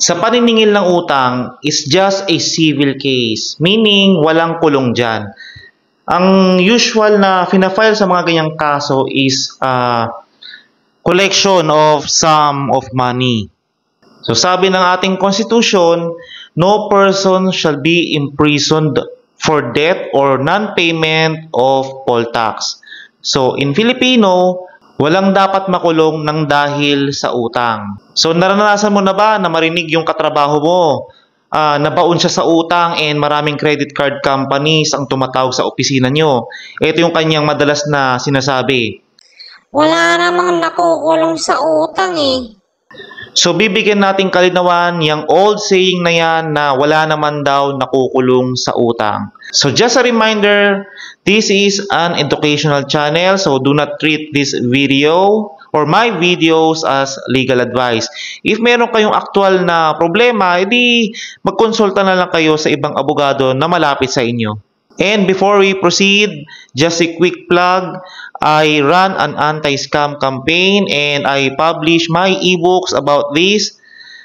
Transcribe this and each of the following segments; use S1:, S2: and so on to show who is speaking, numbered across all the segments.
S1: Sa paniningil ng utang is just a civil case, meaning walang kulong dyan. Ang usual na fina-file sa mga ganyang kaso is collection of sum of money. So sabi ng ating Constitution, no person shall be imprisoned for debt or non-payment of poll tax. So in Filipino, walang dapat makulong ng dahil sa utang. So naranasan mo na ba na marinig yung katrabaho mo? Nabaon siya sa utang and maraming credit card companies ang tumatawag sa opisina nyo. Ito yung kanyang madalas na sinasabi.
S2: Wala namang nakukulong sa utang eh.
S1: So bibigyan natin kalinawan yung old saying na yan na wala naman daw nakukulong sa utang. So just a reminder, this is an educational channel, so do not treat this video or my videos as legal advice. If meron kayong aktual na problema, edi magkonsulta na lang kayo sa ibang abogado na malapit sa inyo. And before we proceed, just a quick plug, I run an anti-scam campaign and I publish my ebooks about this.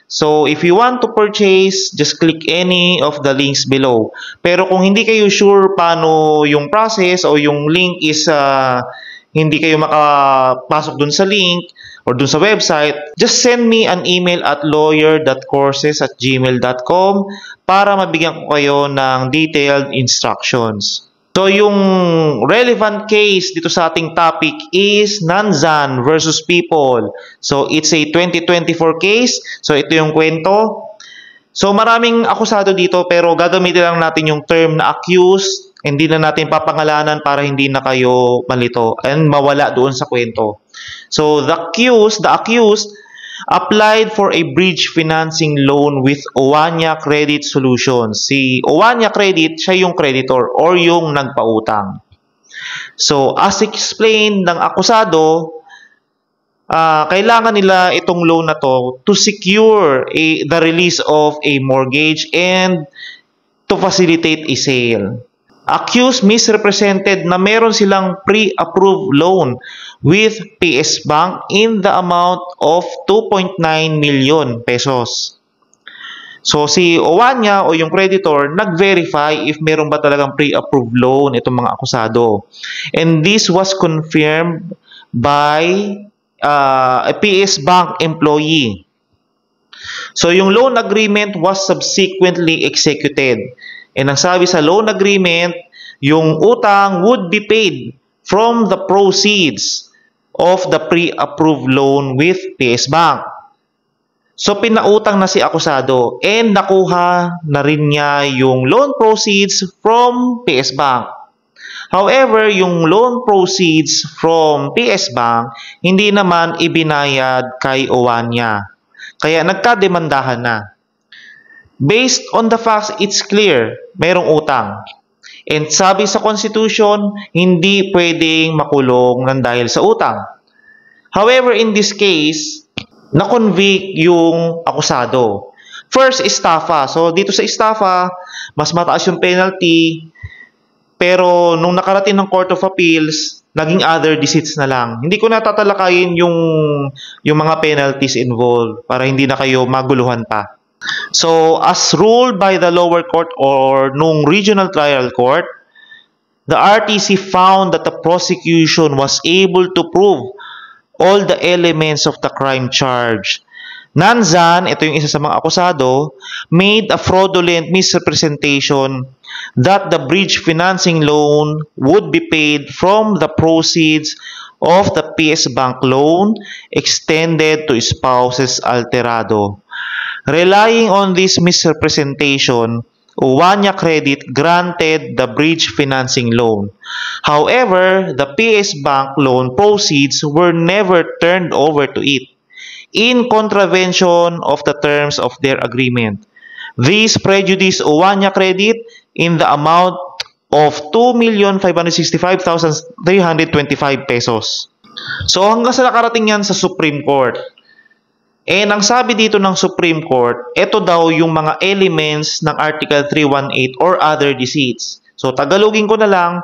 S1: So if you want to purchase, just click any of the links below. Pero kung hindi kayo sure paano yung process o yung link is hindi kayo makapasok dun sa link or dun sa website, just send me an email at lawyer.courses@gmail.com para mabigyan ko kayo ng detailed instructions. So yung relevant case dito sa ating topic is Nanzan versus People. So it's a 2024 case. So ito yung kwento. So maraming akusado dito pero gagamitin lang natin yung term na accused. Hindi na natin papangalanan para hindi na kayo malito and mawala doon sa kwento. So the accused applied for a bridge financing loan with Owania Credit Solutions. Si Owania Credit, siya yung creditor or yung nagpautang. So as explained ng akusado, kailangan nila itong loan na to secure the release of a mortgage and to facilitate a sale. Accused misrepresented na meron silang pre-approved loan with PS Bank in the amount of 2.9 million pesos. So si Owania o yung creditor nag-verify if meron ba talagang pre-approved loan itong mga akusado. And this was confirmed by a PS Bank employee. So yung loan agreement was subsequently executed. And ang sabi sa loan agreement, yung utang would be paid from the proceeds of the pre-approved loan with PS Bank. So pinautang na si akusado and nakuha na rin niya yung loan proceeds from PS Bank. However, yung loan proceeds from PS Bank hindi naman ibinayad kay Owania. Kaya nagkademandahan na. Based on the facts, it's clear, mayroong utang. And sabi sa Constitution, hindi pwedeng makulong ng dahil sa utang. However, in this case, na-convict yung akusado. First, estafa. So, dito sa estafa, mas mataas yung penalty. Pero, nung nakarating ng Court of Appeals, naging other deceits na lang. Hindi ko natatalakayin yung mga penalties involved para hindi na kayo maguluhan pa. So, as ruled by the lower court or nung regional trial court, the RTC found that the prosecution was able to prove all the elements of the crime charge. Nanzan, ito yung isa sa mga akusado, made a fraudulent misrepresentation that the bridge financing loan would be paid from the proceeds of the PS Bank loan extended to spouses alterado. Relying on this misrepresentation, Owania Credit granted the bridge financing loan. However, the PS Bank loan proceeds were never turned over to it, in contravention of the terms of their agreement. This prejudiced Owania Credit in the amount of 2,565,325 pesos. So hanggang sa nakarating yan sa Supreme Court. And ang sabi dito ng Supreme Court, ito daw yung mga elements ng Article 318 or other deceits. So tagalogin ko na lang,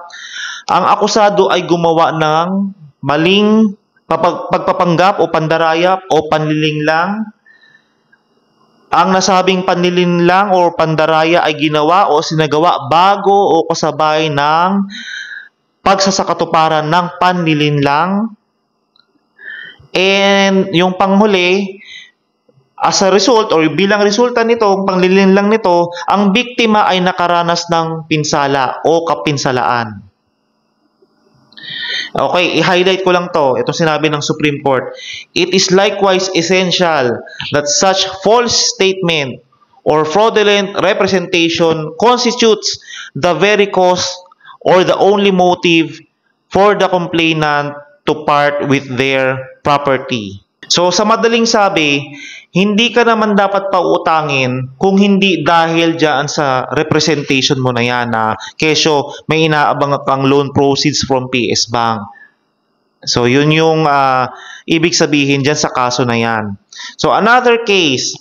S1: ang akusado ay gumawa ng maling pagpapanggap o pandarayap o panlilinglang ang nasabing panlilinlang o pandaraya ay ginawa o sinagawa bago o kasabay ng pagsasakatuparan ng panlilinlang. And yung panghuli, as a result or bilang resulta nitong panglilinlang nito, ang biktima ay nakaranas ng pinsala o kapinsalaan. Okay, i-highlight ko lang to. Itong sinabi ng Supreme Court. It is likewise essential that such false statement or fraudulent representation constitutes the very cause or the only motive for the complainant to part with their property. So, sa madaling sabi, hindi ka naman dapat pautangin kung hindi dahil dyan sa representation mo na yan na kesyo may inaabang kang loan proceeds from PS Bank. So, yun yung ibig sabihin dyan sa kaso na yan. So, another case,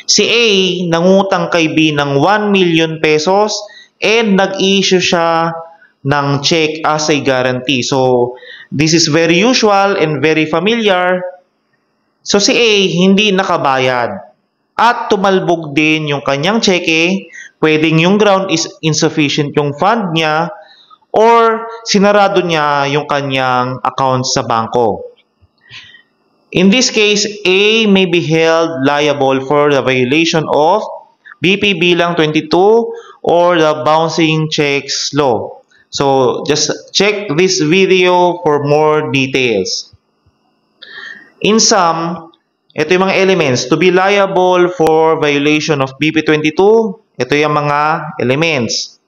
S1: si A nangutang kay B ng 1 million pesos and nag-issue siya ng check as a guarantee. So, this is very usual and very familiar. So, si A hindi nakabayad at tumalbog din yung kanyang cheque. Pwedeng yung ground is insufficient yung fund niya or sinarado niya yung kanyang account sa bangko. In this case, A may be held liable for the violation of BP Bilang 22 or the bouncing checks law. So, just check this video for more details. In sum, ito yung mga elements. To be liable for violation of BP 22, ito yung mga elements.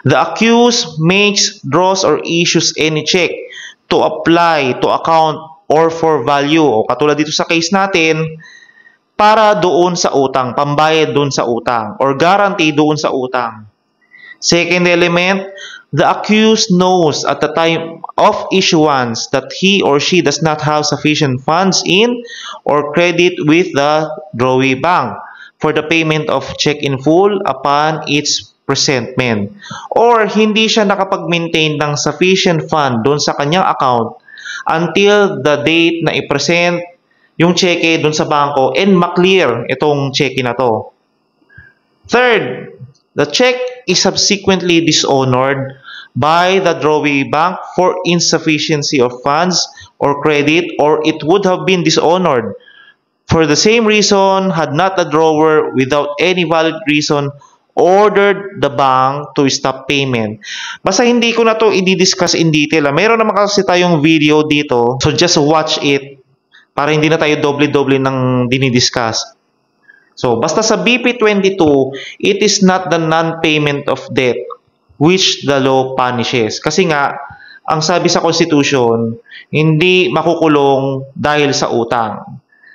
S1: The accused makes, draws, or issues any check to apply to account or for value. O katulad dito sa case natin, para doon sa utang, pambayad doon sa utang, or guarantee doon sa utang. Second element, the accused knows at the time of issuance that he or she does not have sufficient funds in or credit with the drawee bank for the payment of check in full upon its presentment. Or hindi siya nakapag-maintain ng sufficient fund doon sa kanyang account until the date na i-present yung cheque doon sa bangko and maklear itong cheque na to. Third, the check is subsequently dishonored by the drawee bank for insufficiency of funds or credit, or it would have been dishonored for the same reason had not the drawer without any valid reason ordered the bank to stop payment. Basta hindi ko na to i-discuss in detail. Meron naman kasi tayong video dito, so just watch it para hindi na tayo doble-doble ng dinidiscuss. So, basta sa BP 22, it is not the non-payment of debt which the law punishes. Kasi nga, ang sabi sa Constitution, hindi makukulong dahil sa utang.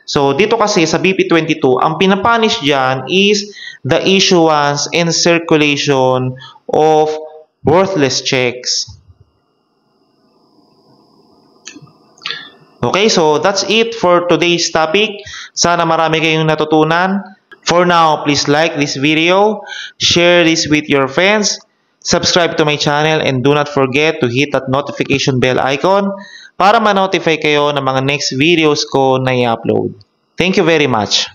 S1: So, dito kasi sa BP 22, ang pinapunish dyan is the issuance and circulation of worthless checks. Okay, so that's it for today's topic. Sana marami kayong natutunan. For now, please like this video, share this with your friends, subscribe to my channel, and do not forget to hit that notification bell icon para ma-notify kayo ng mga next videos ko na i-upload. Thank you very much.